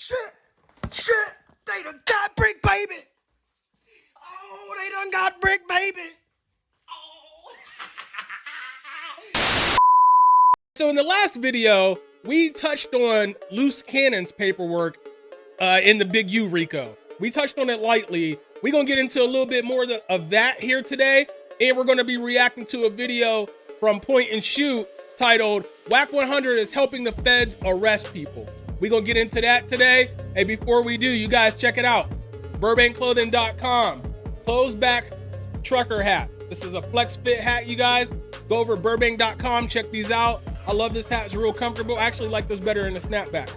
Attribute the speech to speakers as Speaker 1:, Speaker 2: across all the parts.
Speaker 1: Shit, they done got Brick, baby. Oh, they done got Brick, baby. Oh.
Speaker 2: So in the last video, we touched on Luce Cannon's paperwork in the Big U RICO. We touched on it lightly. We're gonna get into a little bit more of that here today, and we're gonna be reacting to a video from Point and Shoot titled Wack 100 is helping the feds arrest people. We're gonna get into that today. And before we do, you guys check it out. BurbankClothing.com. Closed back trucker hat. This is a flex fit hat, you guys. Go over to Burbank.com, check these out. I love this hat, it's real comfortable. I actually like this better than the snapback.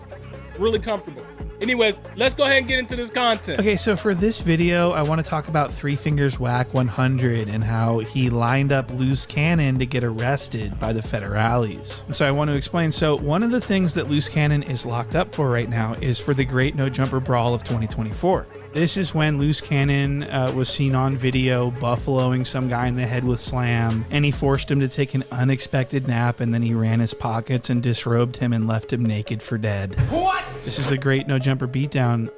Speaker 2: Really comfortable. Anyways, let's go ahead and get into this content.
Speaker 3: Okay, so for this video, I want to talk about Three Fingers Wack 100 and how he lined up Luce Cannon to get arrested by the federales. And so I want to explain. So one of the things that Luce Cannon is locked up for right now is for the Great No Jumper Brawl of 2024. This is when Luce Cannon was seen on video buffaloing some guy in the head with slam, and he forced him to take an unexpected nap, and then he ran his pockets and disrobed him and left him naked for dead.
Speaker 1: What?
Speaker 3: This is the Great No Jumper beatdown,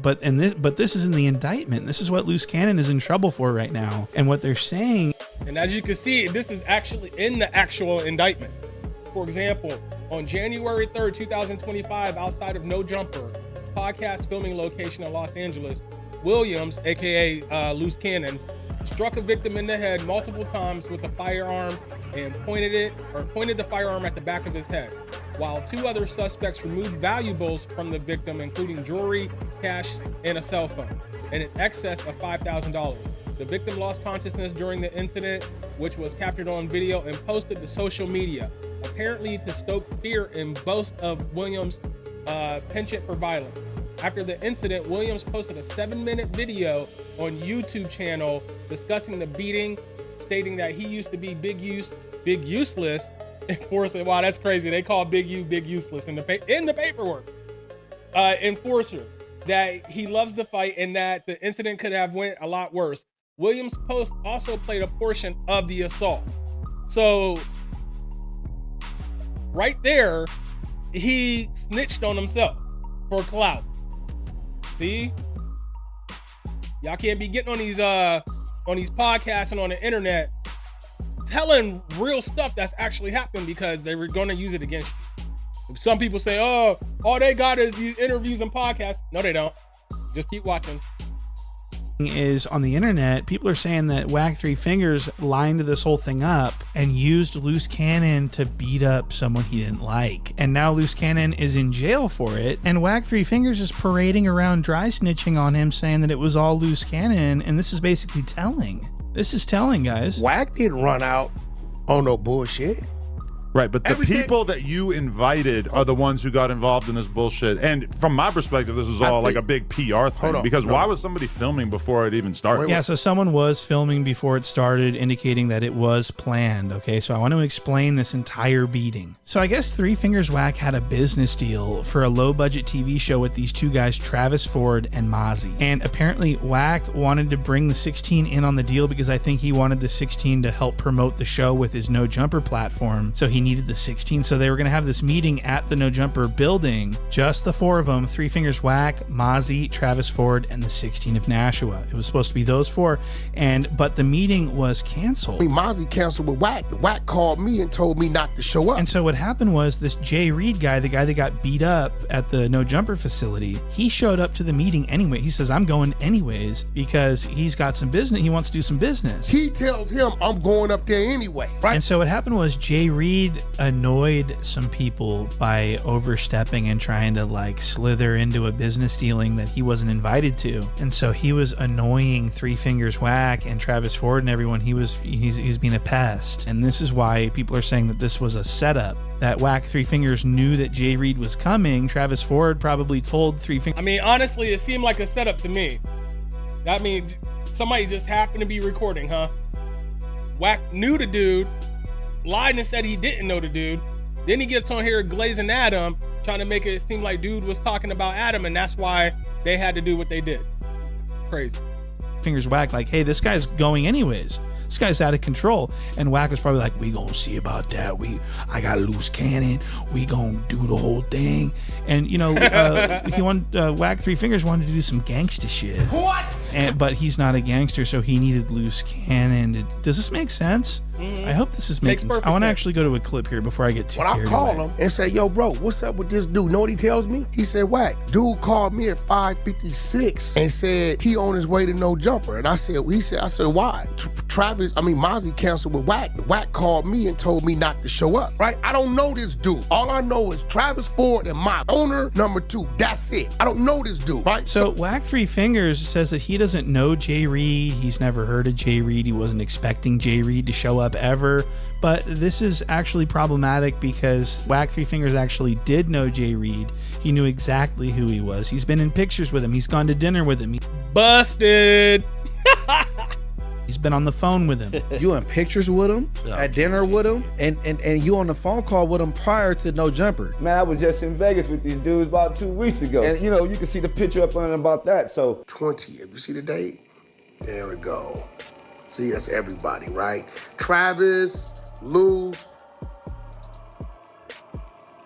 Speaker 3: but this is in the indictment. This is what Luce Cannon is in trouble for right now, and what they're saying.
Speaker 2: And as you can see, this is actually in the actual indictment. For example, on January 3rd, 2025, outside of No Jumper podcast filming location in Los Angeles, Williams, aka Luce Cannon, struck a victim in the head multiple times with a firearm and pointed the firearm at the back of his head, while two other suspects removed valuables from the victim, including jewelry, cash, and a cell phone, in excess of $5,000. The victim lost consciousness during the incident, which was captured on video and posted to social media, apparently to stoke fear and boast of Williams' penchant for violence. After the incident, Williams posted a 7-minute video on YouTube channel discussing the beating, stating that he used to be Big Useless enforcer. Wow, that's crazy. They call Big U Big Useless in the paperwork. Enforcer, that he loves the fight and that the incident could have went a lot worse. Williams' post also played a portion of the assault. So right there, he snitched on himself for clout. See, y'all can't be getting on these podcasts and on the internet telling real stuff that's actually happened, because they were going to use it against you. Some people say, oh, all they got is these interviews and podcasts. No, they don't. Just keep watching.
Speaker 3: Is on the internet, people are saying that Wack Three Fingers lined this whole thing up and used Luce Cannon to beat up someone he didn't like, and now Luce Cannon is in jail for it, and Wack Three Fingers is parading around dry snitching on him, saying that it was all Luce Cannon, and this is basically telling. This is telling, guys.
Speaker 1: Wack didn't run out on no bullshit.
Speaker 4: Right, but the people that you invited are the ones who got involved in this bullshit. And from my perspective, this is all like a big PR thing. Because why was somebody filming before it even started?
Speaker 3: Yeah, so someone was filming before it started, indicating that it was planned. Okay, so I want to explain this entire beating. So I guess Three Fingers Wack had a business deal for a low-budget TV show with these two guys, Travis Ford and Mozzie. And apparently Wack wanted to bring the 16 in on the deal because I think he wanted the 16 to help promote the show with his No Jumper platform. So he needed the 16, so they were going to have this meeting at the No Jumper building, just the four of them, Three Fingers Wack, Mozzie, Travis Ford, and the 16 of Nashua. It was supposed to be those four, but the meeting was canceled.
Speaker 1: Mozzie canceled with Wack. Wack called me and told me not to show up.
Speaker 3: And so what happened was this Jay Reed guy, the guy that got beat up at the No Jumper facility, he showed up to the meeting anyway. He says, I'm going anyways, because he's got some business. He wants to do some business.
Speaker 1: He tells him, I'm going up there anyway, right?
Speaker 3: And so what happened was Jay Reed annoyed some people by overstepping and trying to like slither into a business dealing that he wasn't invited to. And so he was annoying Three Fingers Wack and Travis Ford and everyone. He's being a pest. And this is why people are saying that this was a setup, that Wack Three Fingers knew that Jay Reed was coming. Travis Ford probably told Three Fingers.
Speaker 2: I mean, honestly, it seemed like a setup to me. I mean, somebody just happened to be recording, huh? Wack knew the dude, lied and said he didn't know the dude. Then he gets on here glazing at him, trying to make it seem like dude was talking about Adam, and that's why they had to do what they did. Crazy.
Speaker 3: Fingers Wack like, hey, this guy's going anyways. This guy's out of control. And Wack was probably like, we gonna see about that. I got Luce Cannon. We gonna do the whole thing. And Wack Three Fingers wanted to do some gangsta shit.
Speaker 1: What?
Speaker 3: But he's not a gangster, so he needed Luce Cannon. Does this make sense? I hope this is making sense. I want to actually go to a clip here before I get too carried away.
Speaker 1: When I call him and say, yo, bro, what's up with this dude? You know what he tells me? He said, Wack, dude called me at 5:56 and said he on his way to No Jumper. And I said, why? Mozzie canceled with Wack. Wack called me and told me not to show up, right? I don't know this dude. All I know is Travis Ford and my owner, number 2. That's it. I don't know this dude, right?
Speaker 3: So Wack Three Fingers says that he doesn't know Jay Reed. He's never heard of Jay Reed. He wasn't expecting Jay Reed to show up ever. But this is actually problematic because Wack Three Fingers actually did know Jay Reed. He knew exactly who he was. He's been in pictures with him. He's gone to dinner with him.
Speaker 2: Busted.
Speaker 3: He's been on the phone with him.
Speaker 5: You in pictures with him, at dinner with him, and you on the phone call with him prior to No Jumper.
Speaker 6: Man, I was just in Vegas with these dudes about 2 weeks ago. And you can see the picture up on about that, so.
Speaker 1: 20th, you see the date? There we go. See, that's everybody, right? Travis, Luce,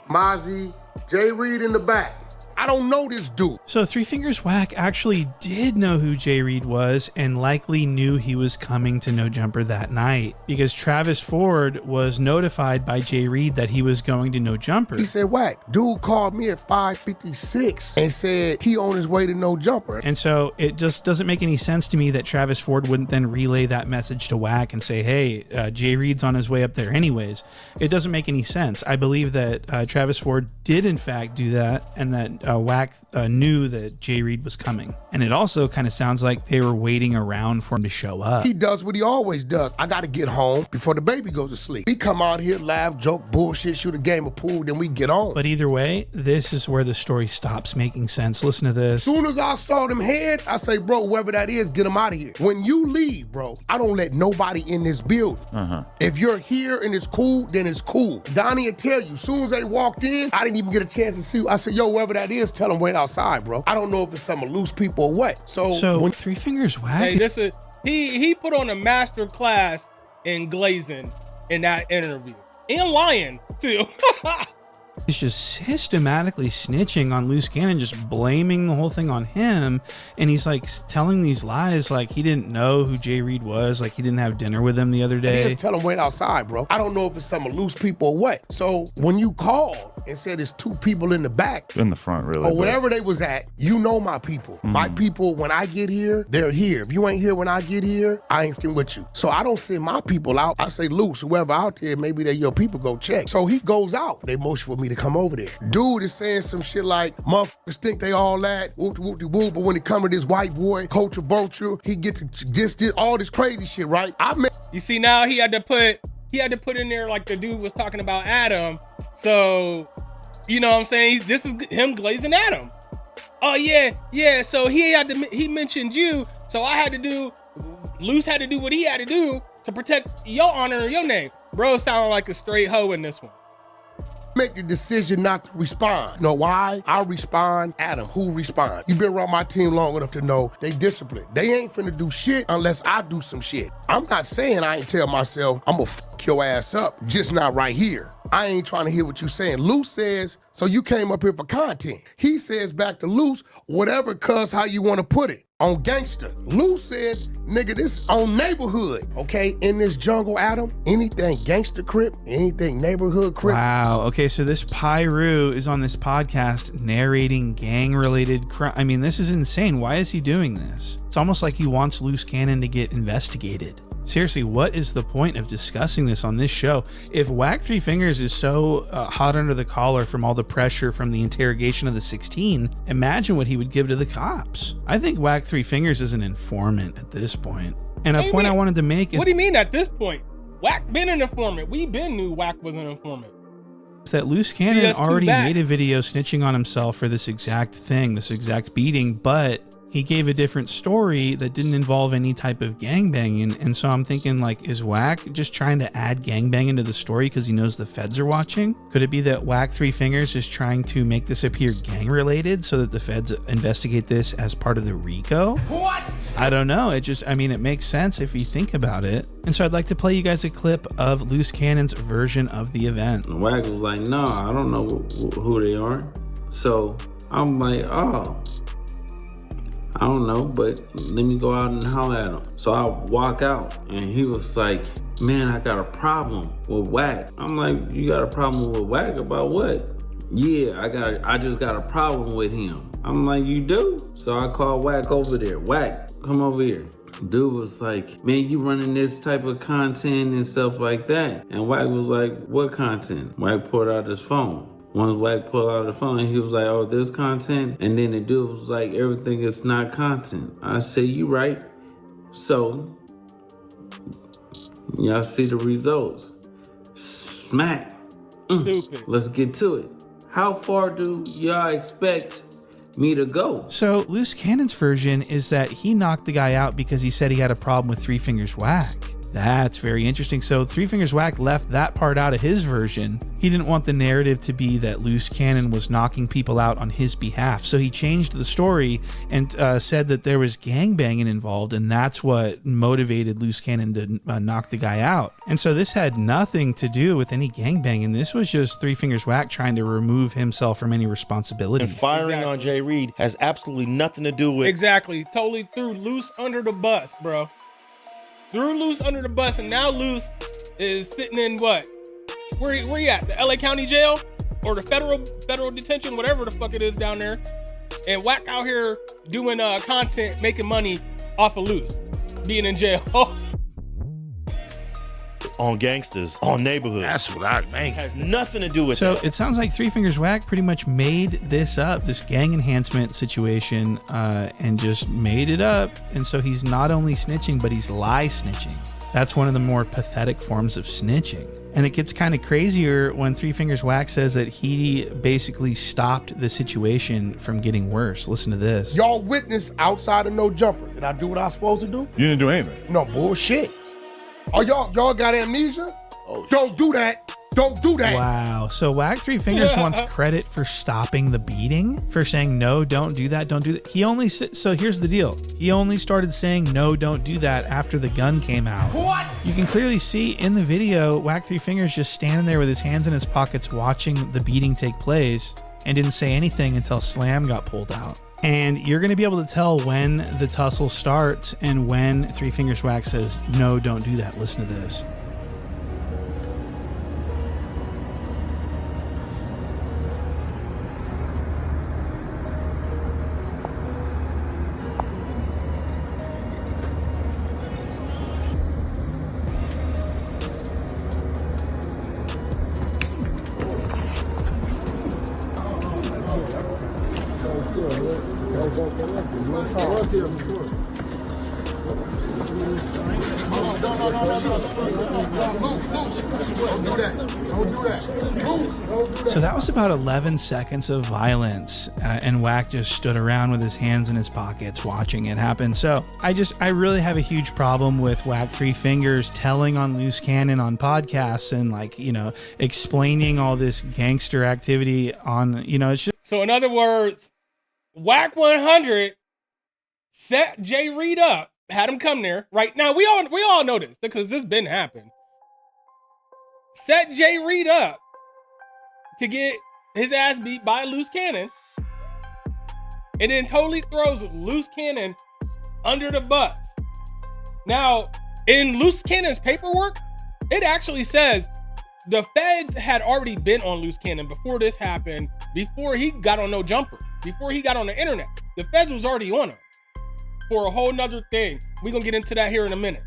Speaker 1: Mozzie, Jay Reed in the back. I don't know this dude.
Speaker 3: So Three Fingers Wack actually did know who Jay Reed was and likely knew he was coming to No Jumper that night because Travis Ford was notified by Jay Reed that he was going to No Jumper.
Speaker 1: He said, Wack, dude called me at 5:56 and said he on his way to No Jumper.
Speaker 3: And so it just doesn't make any sense to me that Travis Ford wouldn't then relay that message to Wack and say, hey, Jay Reed's on his way up there anyways. It doesn't make any sense. I believe that Travis Ford did in fact do that and that Wack knew that Jay Reed was coming. And it also kind of sounds like they were waiting around for him to show up.
Speaker 1: He does what he always does. I got to get home before the baby goes to sleep. We come out here, laugh, joke, bullshit, shoot a game of pool, then we get on.
Speaker 3: But either way, this is where the story stops making sense. Listen to this.
Speaker 1: As soon as I saw them head, I say, bro, whoever that is, get them out of here. When you leave, bro, I don't let nobody in this building. If you're here and it's cool, then it's cool. Donnie will tell you, as soon as they walked in, I didn't even get a chance to see. I said, yo, whoever that is, tell them wait outside, bro. I don't know if it's some loose people or what. So
Speaker 3: when Three Fingers Wack,
Speaker 2: hey, this is he put on a master class in glazing in that interview and lying too.
Speaker 3: He's just systematically snitching on Luce Cannon, just blaming the whole thing on him. And he's like telling these lies like he didn't know who Jay Reed was, like he didn't have dinner with him the other day.
Speaker 1: Just tell him wait outside, bro. I don't know if it's some loose people or what. So when you called and said there's 2 people in the back.
Speaker 4: In the front, really.
Speaker 1: Or whatever they was at, you know my people. My people, when I get here, they're here. If you ain't here when I get here, I ain't fucking with you. So I don't send my people out. I say, Luce, whoever out there, maybe they're your people, go check. So he goes out. They motion for me to come over there. Dude is saying some shit like, motherfuckers think they all that, whoop-de-whoop-de-whoop, but when it come to this white boy, culture vulture, he get to this, all this crazy shit, right?
Speaker 2: You see, now he had to put in there like the dude was talking about Adam. So, you know what I'm saying? This is him glazing Adam. Oh yeah. So he mentioned you. So Luce had to do what he had to do to protect your honor and your name. Bro sounded like a straight hoe in this one.
Speaker 1: Make the decision not to respond. You know why? I respond, Adam, who respond? You've been around my team long enough to know they disciplined. They ain't finna do shit unless I do some shit. I'm not saying I ain't tell myself I'm gonna fuck your ass up, just not right here. I ain't trying to hear what you saying. Luce says, so you came up here for content. He says back to Luce, whatever cuz how you wanna put it. On gangster. Luce says, nigga, this on neighborhood, okay? In this jungle, Adam, anything gangster crip, anything neighborhood crip.
Speaker 3: Wow, okay, so this Pyru is on this podcast narrating gang-related crime. I mean, this is insane. Why is he doing this? It's almost like he wants Luce Cannon to get investigated. Seriously, what is the point of discussing this on this show? If Wack Three Fingers is so hot under the collar from all the pressure from the interrogation of the 16, imagine what he would give to the cops. I think Wack Three Fingers is an informant at this point. And a point I wanted to make is...
Speaker 2: What do you mean at this point? Wack been an informant. We been knew Wack was an informant.
Speaker 3: That Luce Cannon already made a video snitching on himself for this exact thing, this exact beating, but he gave a different story that didn't involve any type of gangbanging. And so I'm thinking, like, is Wack just trying to add gangbanging to the story because he knows the feds are watching? Could it be that Wack Three Fingers is trying to make this appear gang related so that the feds investigate this as part of the RICO?
Speaker 1: What?
Speaker 3: I don't know. It makes sense if you think about it. And so I'd like to play you guys a clip of Luce Cannon's version of the event.
Speaker 7: Wack was like, no, I don't know who they are. So I'm like, oh, I don't know, but let me go out and holler at him. So I walk out and he was like, man, I got a problem with Wack. I'm like, you got a problem with Wack about what? Yeah, I just got a problem with him. I'm like, you do? So I called Wack over there. Wack, come over here. Dude was like, man, you running this type of content and stuff like that. And Wack was like, what content? Wack pulled out his phone. Once Wack pulled out the phone, he was like, oh, this content? And then the dude was like, everything is not content. I said, you right. So, y'all see the results. Smack.
Speaker 2: Stupid.
Speaker 7: Let's get to it. How far do y'all expect me to go?
Speaker 3: So Luce Cannon's version is that he knocked the guy out because he said he had a problem with Three Fingers Wack. That's very interesting. So Three Fingers Wack left that part out of his version. He didn't want the narrative to be that Luce Cannon was knocking people out on his behalf. So he changed the story and said that there was gangbanging involved, and that's what motivated Luce Cannon to knock the guy out. And so this had nothing to do with any gangbanging. This was just Three Fingers Wack trying to remove himself from any responsibility.
Speaker 8: And firing on Jay Reed has absolutely nothing to do with...
Speaker 2: Exactly. Totally threw Luce under the bus, bro. Threw Luce under the bus, and now Luce is sitting in what? Where you at? The LA County Jail? Or the federal detention, whatever the fuck it is down there. And Wack out here doing content, making money off of Luce being in jail.
Speaker 8: On gangsters, on neighborhoods.
Speaker 9: That's what I think.
Speaker 8: Has nothing to do with
Speaker 3: So
Speaker 8: that.
Speaker 3: it sounds like Three Fingers Wack pretty much made this up, this gang enhancement situation, and just made it up. And so he's not only snitching, but he's lie snitching. That's one of the more pathetic forms of snitching. And it gets kind of crazier when Three Fingers Wack says that he basically stopped the situation from getting worse. Listen to this.
Speaker 1: Y'all witnessed outside of no jumper. Did I do what I was supposed to do?
Speaker 4: You didn't do anything.
Speaker 1: No, bullshit. Oh, y'all got amnesia? Oh, don't do that. Don't do that.
Speaker 3: Wow. So Wack Three Fingers wants credit for stopping the beating, for saying, no, don't do that. Don't do that. He only, so here's the deal. He only started saying, no, don't do that after the gun came out.
Speaker 1: What?
Speaker 3: You can clearly see in the video, Wack Three Fingers just standing there with his hands in his pockets watching the beating take place and didn't say anything until Slam got pulled out. And you're going to be able to tell when the tussle starts and when Three Fingers Wack says, no, don't do that. Listen to this. So that was about 11 seconds of violence, and Wack just stood around with his hands in his pockets watching it happen. So I really have a huge problem with Wack Three Fingers telling on Luce Cannon on podcasts and, like, you know, explaining all this gangster activity on, you know, it's just.
Speaker 2: So in other words, Wack 100 set Jay Reed up, had him come there. Right now, we all know this because this been happening. Set Jay Reed up to get his ass beat by Luce Cannon, and then totally throws Luce Cannon under the bus. Now, in Luce Cannon's paperwork, it actually says the feds had already been on Luce Cannon before this happened, before he got on No Jumper, before he got on the internet. The feds was already on him for a whole nother thing. We're gonna get into that here in a minute.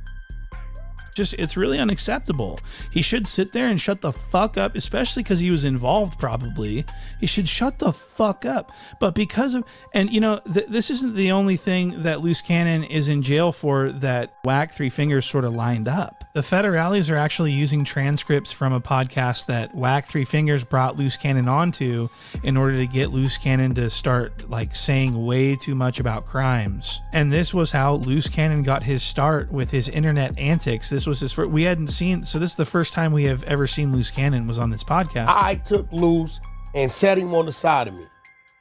Speaker 3: Just, it's really unacceptable. He should sit there and shut the fuck up, especially because he was involved probably. He should shut the fuck up. But because of, and you know, this isn't the only thing that Luce Cannon is in jail for that Wack Three Fingers sort of lined up. The federales are actually using transcripts from a podcast that Wack Three Fingers brought Luce Cannon onto in order to get Luce Cannon to start, like, saying way too much about crimes. And this was how Luce Cannon got his start with his internet antics. This was his first, we hadn't seen, so this is the first time we have ever seen Luce Cannon was on this podcast.
Speaker 1: I took Luce and set him on the side of me.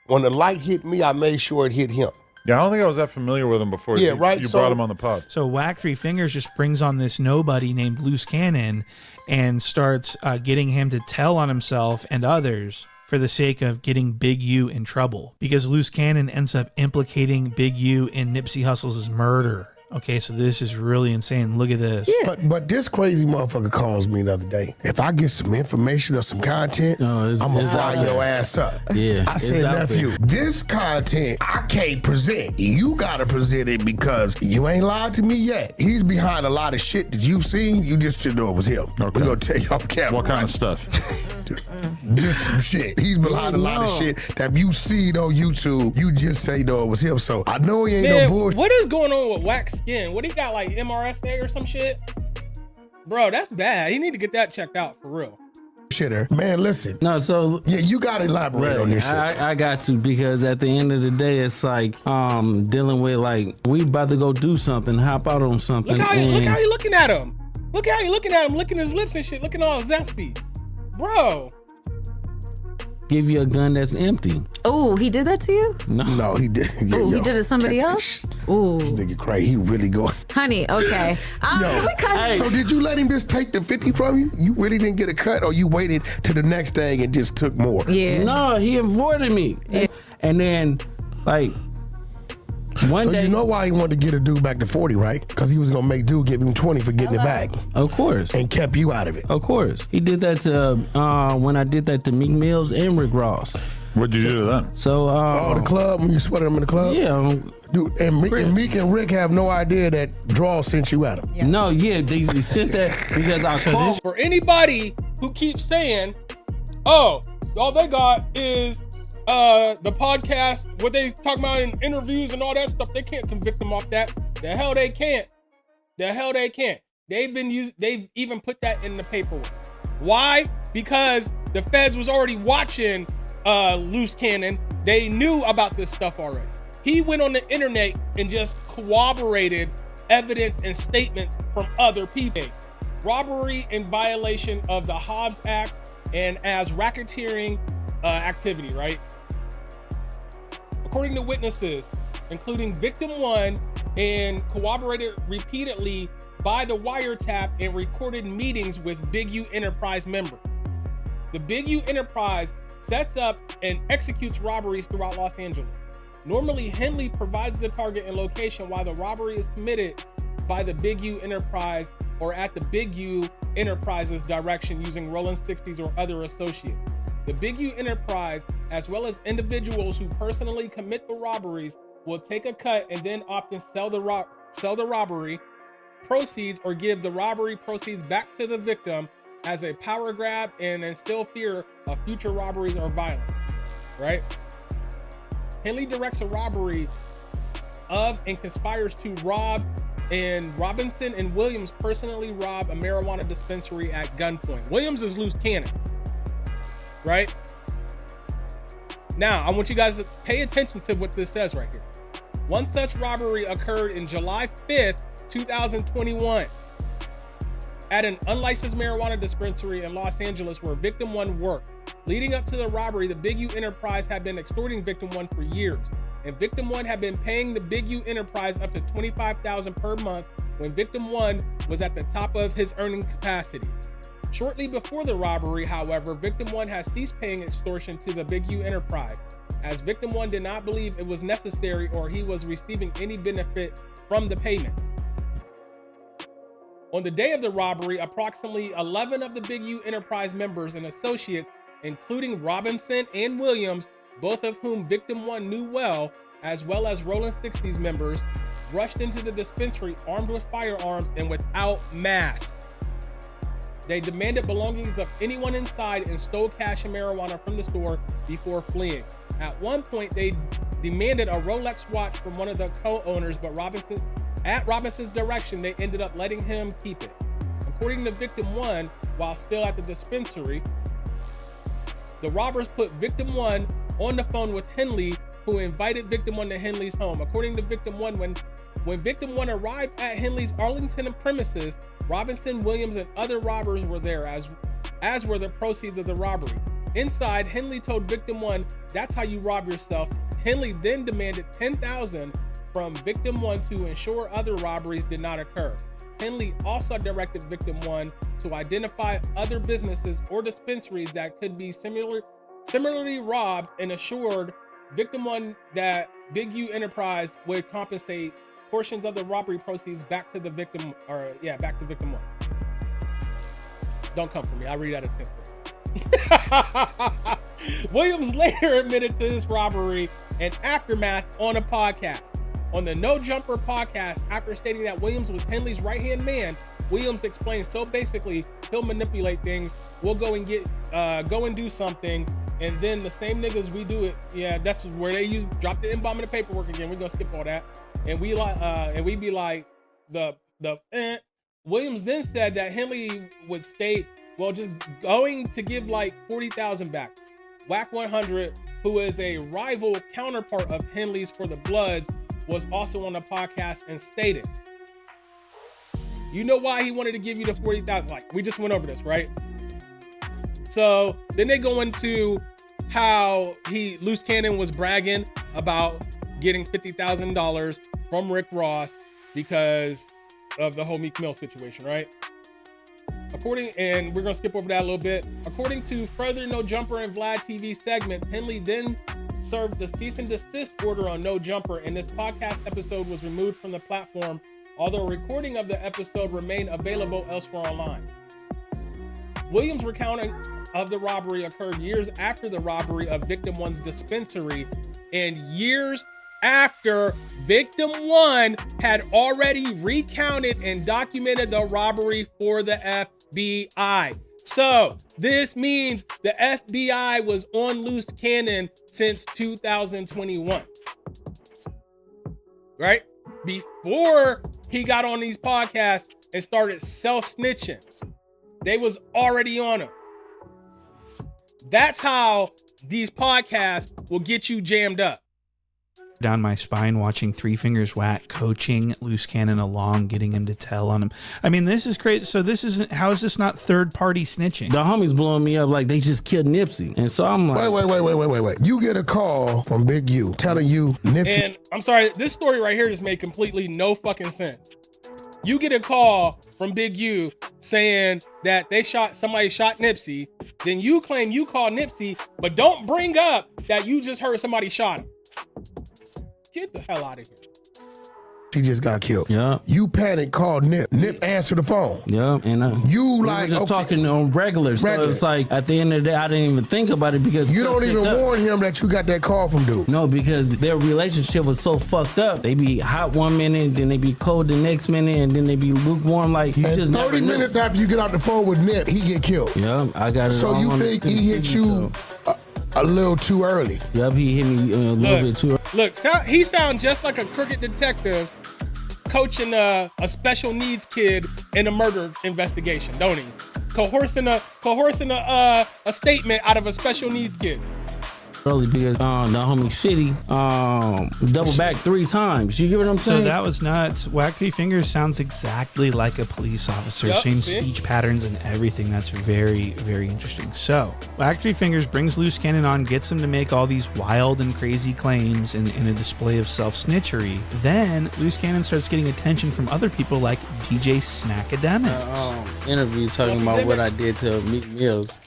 Speaker 1: When the light hit me, I made sure it hit him.
Speaker 4: Yeah, I don't think I was that familiar with him before.
Speaker 1: Yeah, right.
Speaker 4: You
Speaker 1: So-
Speaker 4: brought him on the pod.
Speaker 3: So Wack Three Fingers just brings on this nobody named Luce Cannon and starts getting him to tell on himself and others for the sake of getting Big U in trouble, because Luce Cannon ends up implicating Big U in Nipsey Hussle's murder. Okay, so this is really insane. Look at this.
Speaker 1: But this crazy motherfucker calls me the other day. If I get some information or some content, I'm gonna fry your ass up.
Speaker 9: Yeah,
Speaker 1: I said, nephew, this content I can't present. You gotta present it because you ain't lied to me yet. He's behind a lot of shit that you've seen. You just didn't know it was him.
Speaker 4: Okay.
Speaker 1: We're gonna tell you off camera.
Speaker 4: What kind of stuff?
Speaker 1: Just some shit. He's behind a lot of shit that if you seen on YouTube, you just say no, it was him. So I know he ain't
Speaker 2: Man,
Speaker 1: no bullshit.
Speaker 2: what is going on with Wack Skin? What he got, like MRSA or some shit? Bro, that's bad. He need to get that checked out for real.
Speaker 1: Shitter. Man, listen.
Speaker 9: No, so
Speaker 1: yeah, you gotta elaborate on this shit.
Speaker 9: I got to, because at the end of the day, it's like dealing with like we about to go do something, hop out on something.
Speaker 2: Look how you looking at him. Look how you looking at him, licking his lips and shit, looking all zesty. Bro.
Speaker 9: Give you a gun that's empty.
Speaker 10: Oh, he did that to you?
Speaker 1: No, he did. Yeah,
Speaker 10: Oh, he did it to somebody else? Ooh.
Speaker 1: This nigga crazy. He really going.
Speaker 10: Honey, okay.
Speaker 1: So did you let him just take the 50 from you? You really didn't get a cut, or you waited to the next thing and just took more?
Speaker 10: Yeah.
Speaker 9: No, he avoided me. Yeah. And then, like, one day.
Speaker 1: You know why he wanted to get a dude back to 40, right? Because he was going to make dude give him 20 for getting it back.
Speaker 9: Of course.
Speaker 1: And kept you out of it.
Speaker 9: Of course. He did that to, when I did that to Meek Mills and Rick Ross.
Speaker 4: What'd you do to them?
Speaker 9: So,
Speaker 1: the club, when you sweated them in the club?
Speaker 9: Yeah.
Speaker 1: Dude, and Meek and Rick have no idea that Draw sent you at him.
Speaker 9: Yeah. No, yeah, they sent that because I called.
Speaker 2: For anybody who keeps saying, oh, all they got is the podcast, what they talk about in interviews and all that stuff, they can't convict them off that. The hell they can't. They've even put that in the paperwork. Why? Because the feds was already watching Luce Cannon. They knew about this stuff already. He went on the internet and just corroborated evidence and statements from other people. Robbery in violation of the Hobbs Act and as racketeering activity, right? According to witnesses, including victim one, and corroborated repeatedly by the wiretap and recorded meetings with Big U Enterprise members. The Big U Enterprise sets up and executes robberies throughout Los Angeles. Normally, Henley provides the target and location while the robbery is committed by the Big U Enterprise or at the Big U Enterprise's direction using Rolling 60s or other associates. The Big U Enterprise, as well as individuals who personally commit the robberies, will take a cut and then often sell the robbery proceeds or give the robbery proceeds back to the victim as a power grab and instill fear of future robberies or violence, right? Henley directs a robbery of and conspires to rob, and Robinson and Williams personally rob a marijuana dispensary at gunpoint. Williams is Luce Cannon, right? Now, I want you guys to pay attention to what this says right here. One such robbery occurred in July 5th, 2021 at an unlicensed marijuana dispensary in Los Angeles where victim one worked. Leading up to the robbery, the Big U Enterprise had been extorting victim one for years, and victim one had been paying the Big U Enterprise up to $25,000 per month when victim one was at the top of his earning capacity. Shortly before the robbery, however, victim one has ceased paying extortion to the Big U Enterprise, as victim one did not believe it was necessary or he was receiving any benefit from the payments. On the day of the robbery, approximately 11 of the Big U Enterprise members and associates, including Robinson and Williams, both of whom victim one knew well as Rolling 60s members, rushed into the dispensary armed with firearms and without masks. They demanded belongings of anyone inside and stole cash and marijuana from the store before fleeing. At one point, they demanded a Rolex watch from one of the co-owners, but at Robinson's direction, they ended up letting him keep it. According to victim one, while still at the dispensary, the robbers put victim one on the phone with Henley, who invited victim one to Henley's home. According to victim one, when victim one arrived at Henley's Arlington premises, Robinson, Williams, and other robbers were there, as were the proceeds of the robbery. Inside, Henley told victim 1, "That's how you rob yourself." Henley then demanded $10,000 from victim 1 to ensure other robberies did not occur. Henley also directed victim 1 to identify other businesses or dispensaries that could be similarly robbed and assured victim 1 that Big U Enterprise would compensate portions of the robbery proceeds back to victim 1. Don't come for me. I read out of 10. Williams later admitted to this robbery and aftermath on a podcast. On the No Jumper podcast, after stating that Williams was Henley's right-hand man, Williams explained, "So basically, he'll manipulate things. We'll go and do something, and then the same niggas we do it. Yeah, that's where they drop the M-bomb in the paperwork again. We're gonna skip all that, and we be like Williams then said that Henley would state, "Well, just going to give like 40,000 back." Wack 100, who is a rival counterpart of Henley's for the Bloods, was also on the podcast and stated, "You know why he wanted to give you the 40,000? Like, we just went over this, right?" So then they go into how Luce Cannon was bragging about getting $50,000 from Rick Ross because of the whole Meek Mill situation, right? And we're gonna skip over that a little bit. According to further No Jumper and Vlad TV segments, Henley then served the cease and desist order on No Jumper, and this podcast episode was removed from the platform, although a recording of the episode remained available elsewhere online. Williams' recounting of the robbery occurred years after the robbery of victim 1's dispensary and years after victim 1 had already recounted and documented the robbery for the FBI. So this means the FBI was on Luce Cannon since 2021, right? Before he got on these podcasts and started self-snitching, they was already on him. That's how these podcasts will get you jammed up.
Speaker 3: Down my spine watching Three Fingers Wack coaching Luce Cannon along, getting him to tell on him. I mean, this is crazy. So how is this not third-party snitching?
Speaker 9: The homies blowing me up like they just killed Nipsey. And so I'm like...
Speaker 1: Wait. You get a call from Big U telling you Nipsey...
Speaker 2: And I'm sorry, this story right here just made completely no fucking sense. You get a call from Big U saying that somebody shot Nipsey, then you claim you called Nipsey, but don't bring up that you just heard somebody shot him. Get the hell out of here.
Speaker 1: He just got killed.
Speaker 9: Yeah.
Speaker 1: You panic, called Nip. Nip answered the phone.
Speaker 9: Yeah. And
Speaker 1: you
Speaker 9: we
Speaker 1: like
Speaker 9: were just talking on regular. So it's like at the end of the day, I didn't even think about it because
Speaker 1: you don't even warn him that you got that call from dude.
Speaker 9: No, because their relationship was so fucked up. They be hot one minute, then they be cold the next minute, and then they be lukewarm. Like you
Speaker 1: and
Speaker 9: just
Speaker 1: 30
Speaker 9: never
Speaker 1: minutes after you get out the phone with Nip, he get killed.
Speaker 9: Yeah, I got it.
Speaker 1: So you think he hit you a little too early?
Speaker 9: Yep, he hit me a little bit too early.
Speaker 2: Look, he sounds just like a crooked detective coaching a special needs kid in a murder investigation, don't he? Coercing a statement out of a special needs kid.
Speaker 9: Early because the homie Shitty double back 3 times. You hear what I'm saying?
Speaker 3: So that was nuts. Wack Three Fingers sounds exactly like a police officer.
Speaker 2: Yep,
Speaker 3: same speech patterns and everything. That's very, very interesting. So Wack Three Fingers brings Luce Cannon on, gets him to make all these wild and crazy claims in a display of self-snitchery. Then Luce Cannon starts getting attention from other people like DJ Snackademics.
Speaker 9: Interview talking about what I did to Meek Mills.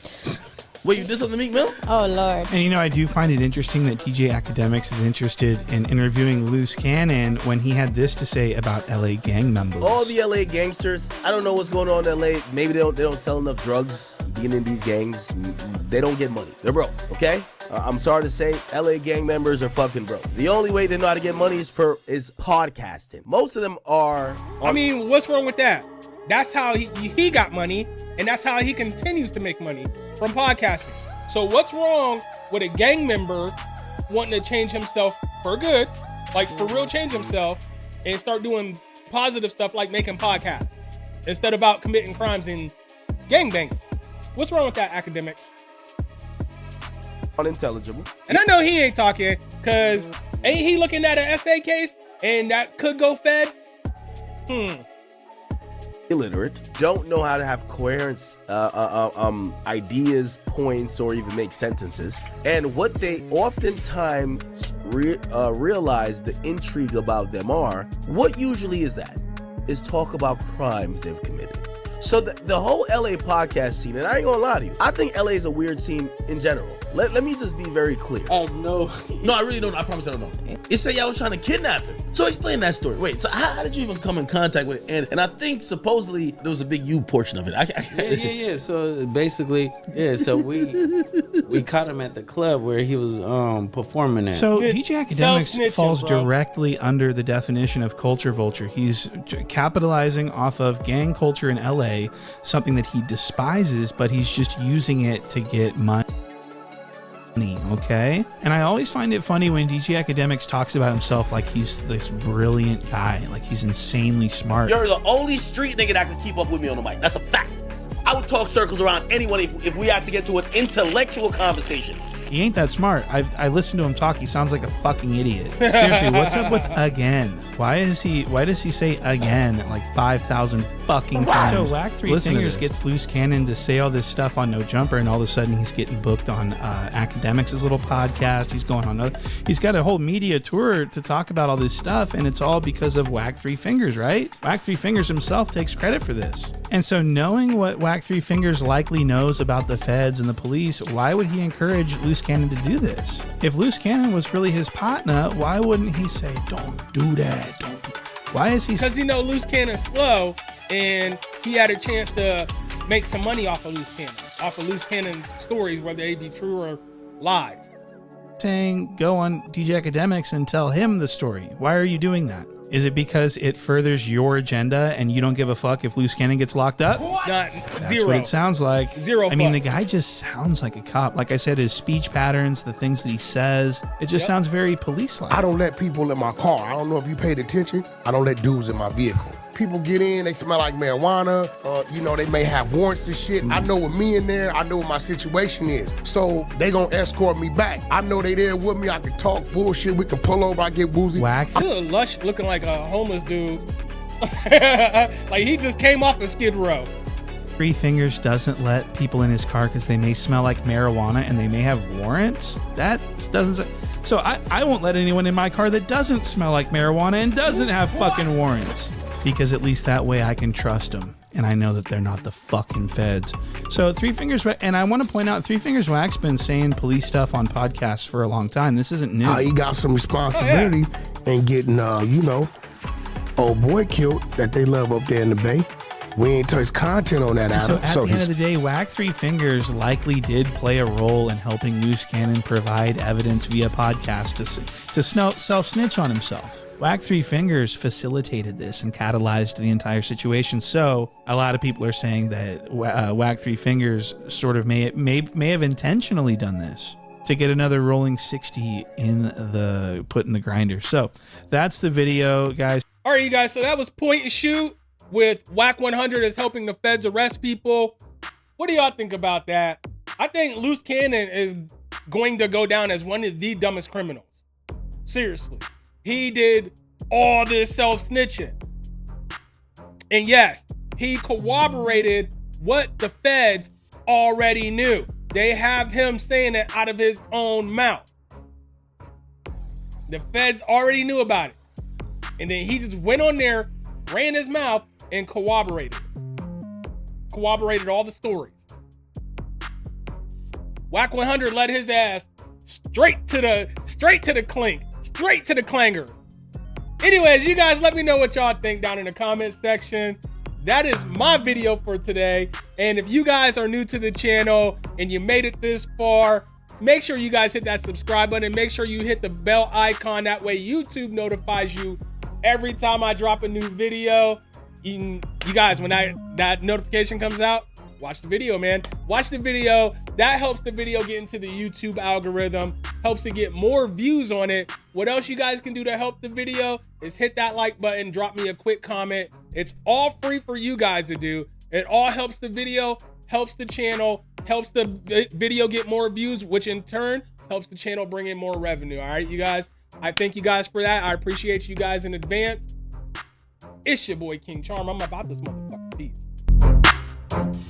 Speaker 8: Wait, you did something to Meek Mill?
Speaker 10: Oh, Lord.
Speaker 3: And I do find it interesting that DJ Academics is interested in interviewing Luce Cannon when he had this to say about LA gang members.
Speaker 11: All the LA gangsters, I don't know what's going on in LA. Maybe they don't sell enough drugs being in these gangs. They don't get money. They're broke, okay? I'm sorry to say, LA gang members are fucking broke. The only way they know how to get money is podcasting. Most of them are...
Speaker 2: what's wrong with that? That's how he got money, and that's how he continues to make money from podcasting. So what's wrong with a gang member wanting to change himself for good, like for real change himself, and start doing positive stuff like making podcasts instead of about committing crimes and gangbanging? What's wrong with that, Academics?
Speaker 11: Unintelligible.
Speaker 2: And I know he ain't talking, because ain't he looking at an essay case and that could go fed?
Speaker 11: illiterate, don't know how to have coherent ideas, points, or even make sentences. And what they oftentimes realize the intrigue about them are, what usually is that? Is talk about crimes they've committed. So the whole LA podcast scene, and I ain't gonna lie to you, I think LA is a weird scene in general. Let me just be very clear.
Speaker 8: No, I really don't. I promise I don't know. It said y'all was trying to kidnap him. So explain that story. Wait, so how did you even come in contact with it? And I think supposedly there was a Big U portion of it.
Speaker 9: Yeah. So basically, so we caught him at the club where he was performing at.
Speaker 3: So DJ Academics falls directly under the definition of culture vulture. He's capitalizing off of gang culture in LA, something that he despises, but he's just using it to get money. Okay, and I always find it funny when DJ Academics talks about himself like he's this brilliant guy, like he's insanely smart.
Speaker 8: You're the only street nigga that can keep up with me on the mic. That's a fact. I would talk circles around anyone if we have to get to an intellectual conversation.
Speaker 3: He ain't that smart. I listened to him talk. He sounds like a fucking idiot. Seriously, what's up with again? Why does he say again like 5,000 fucking times? So Wack Three Fingers gets Luce Cannon to say all this stuff on No Jumper, and all of a sudden he's getting booked on Academics' little podcast. He's going on. He's got a whole media tour to talk about all this stuff, and it's all because of Wack Three Fingers, right? Wack Three Fingers himself takes credit for this. And so knowing what Wack Three Fingers likely knows about the feds and the police, why would he encourage Luce Cannon to do this? If Luce Cannon was really his partner, why wouldn't he say, don't do that, don't do that? Why is he?
Speaker 2: Because Luce Cannon's slow, and he had a chance to make some money off of Luce Cannon stories, whether they be true or lies.
Speaker 3: Saying go on DJ Academics and tell him the story. Why are you doing that? Is it because it furthers your agenda and you don't give a fuck if Luce Cannon gets locked up?
Speaker 2: That's
Speaker 3: what it sounds like.
Speaker 2: Zero.
Speaker 3: I mean, the guy just sounds like a cop. Like I said, his speech patterns, the things that he says, it just sounds very police-like.
Speaker 1: I don't let people in my car. I don't know if you paid attention. I don't let dudes in my vehicle. People get in, they smell like marijuana, they may have warrants and shit. I know with me in there, I know what my situation is. So they gonna escort me back. I know they there with me, I can talk bullshit, we can pull over, I get woozy.
Speaker 3: Wack.
Speaker 2: You look lush looking like a homeless dude. Like he just came off of Skid Row.
Speaker 3: Three Fingers doesn't let people in his car because they may smell like marijuana and they may have warrants? That doesn't... So I won't let anyone in my car that doesn't smell like marijuana and doesn't have fucking warrants. Because at least that way I can trust them. And I know that they're not the fucking feds. So Three Fingers, and I want to point out, Three Fingers Wack's been saying police stuff on podcasts for a long time. This isn't new.
Speaker 1: He got some responsibility in getting, old boy killed that they love up there in the Bay. We ain't touched content on that, Adam.
Speaker 3: So at the end of the day, Wack Three Fingers likely did play a role in helping Luce Cannon provide evidence via podcast to self-snitch on himself. Wack Three Fingers facilitated this and catalyzed the entire situation. So a lot of people are saying that Wack Three Fingers sort of may have intentionally done this to get another rolling 60 put in the grinder. So that's the video, guys.
Speaker 2: All right, you guys. So that was Point and Shoot with Wack 100 as helping the feds arrest people. What do y'all think about that? I think Luce Cannon is going to go down as one of the dumbest criminals. Seriously. He did all this self-snitching. And yes, he corroborated what the feds already knew. They have him saying it out of his own mouth. The feds already knew about it. And then he just went on there, ran his mouth, and corroborated all the stories. Wack 100 led his ass straight to the clink. Straight to the clanger. Anyways, you guys let me know what y'all think down in the comment section. That is my video for today. And if you guys are new to the channel and you made it this far, make sure you guys hit that subscribe button. Make sure you hit the bell icon. That way YouTube notifies you every time I drop a new video. You guys, when that notification comes out, watch the video, man. Watch the video. That helps the video get into the YouTube algorithm, helps to get more views on it. What else you guys can do to help the video is hit that like button, drop me a quick comment. It's all free for you guys to do. It all helps the video, helps the channel, helps the video get more views, which in turn helps the channel bring in more revenue. All right, you guys, I thank you guys for that. I appreciate you guys in advance. It's your boy King Charm. I'm about this motherfucker. Peace.